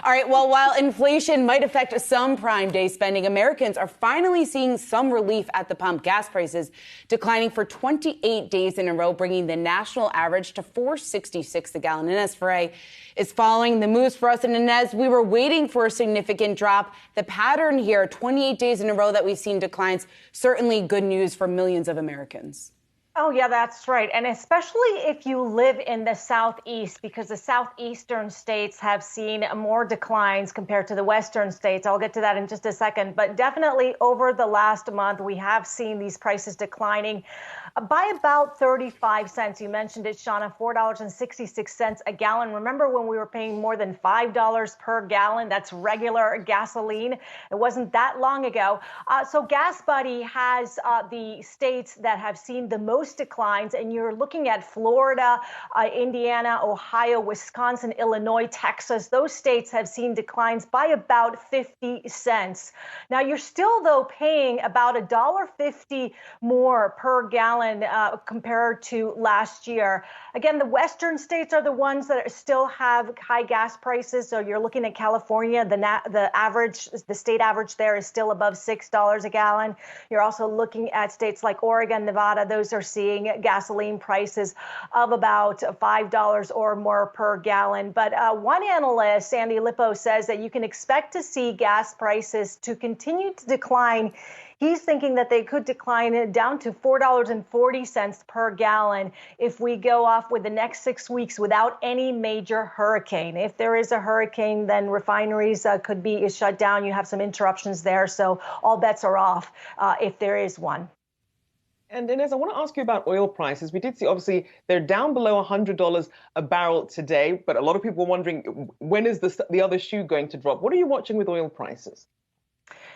All right, well, while inflation might affect some Prime Day spending, Americans are finally seeing some relief at the pump. Gas prices declining for 28 days in a row, bringing the national average to $4.66 a gallon. Ines Ferre is following the moves for us. And Ines, we were waiting for a significant drop. The pattern here, 28 days in a row that we've seen declines, certainly good news for millions of Americans. Oh, yeah, that's right. And especially if you live in the Southeast, because the Southeastern states have seen more declines compared to the Western states. I'll get to that in just a second. But definitely over the last month, we have seen these prices declining by about 35 cents. You mentioned it, Shauna, $4.66 a gallon. Remember when we were paying more than $5 per gallon? That's regular gasoline. It wasn't that long ago. So Gas Buddy has the states that have seen the most declines, and you're looking at Florida, Indiana, Ohio, Wisconsin, Illinois, Texas. Those states have seen declines by about 50 cents. Now, you're still, though, paying about $1.50 more per gallon compared to last year. Again, the western states are the ones that still have high gas prices. So you're looking at California, the state average there is still above $6 a gallon. You're also looking at states like Oregon, Nevada. Those are seeing gasoline prices of about $5 or more per gallon. But one analyst, Sandy Lippo, says that you can expect to see gas prices to continue to decline. He's thinking that they could decline down to $4.40 per gallon if we go off with the next 6 weeks without any major hurricane. If there is a hurricane, then refineries could be shut down. You have some interruptions there. So all bets are off if there is one. And Ines, I want to ask you about oil prices. We did see, obviously, they're down below $100 a barrel today, but a lot of people are wondering, when is the other shoe going to drop? What are you watching with oil prices?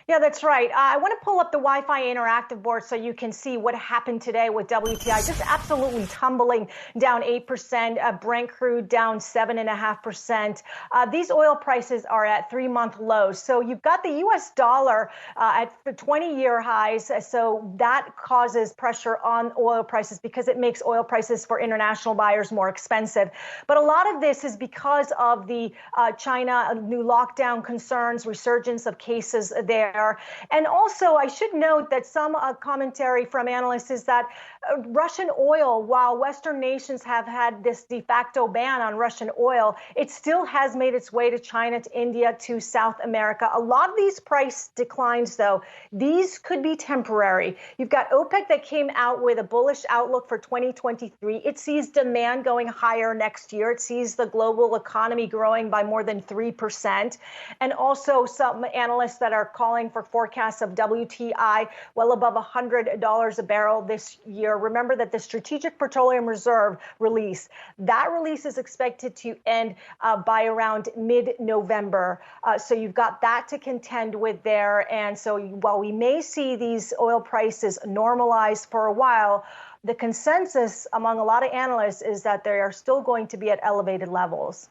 Yeah, that's right. I want to pull up the Wi-Fi interactive board so you can see what happened today with WTI, just absolutely tumbling down 8%, Brent crude down 7.5%. These oil prices are at 3-month lows. So you've got the U.S. dollar at 20-year highs. So that causes pressure on oil prices because it makes oil prices for international buyers more expensive. But a lot of this is because of the China new lockdown concerns, resurgence of cases there. And also, I should note that some commentary from analysts is that Russian oil, while Western nations have had this de facto ban on Russian oil, it still has made its way to China, to India, to South America. A lot of these price declines, though, these could be temporary. You've got OPEC that came out with a bullish outlook for 2023. It sees demand going higher next year. It sees the global economy growing by more than 3%. And also some analysts that are calling for forecasts of WTI well above $100 a barrel this year. Remember that the Strategic Petroleum Reserve release, that release is expected to end by around mid-November. So you've got that to contend with there. And so while we may see these oil prices normalize for a while, the consensus among a lot of analysts is that they are still going to be at elevated levels.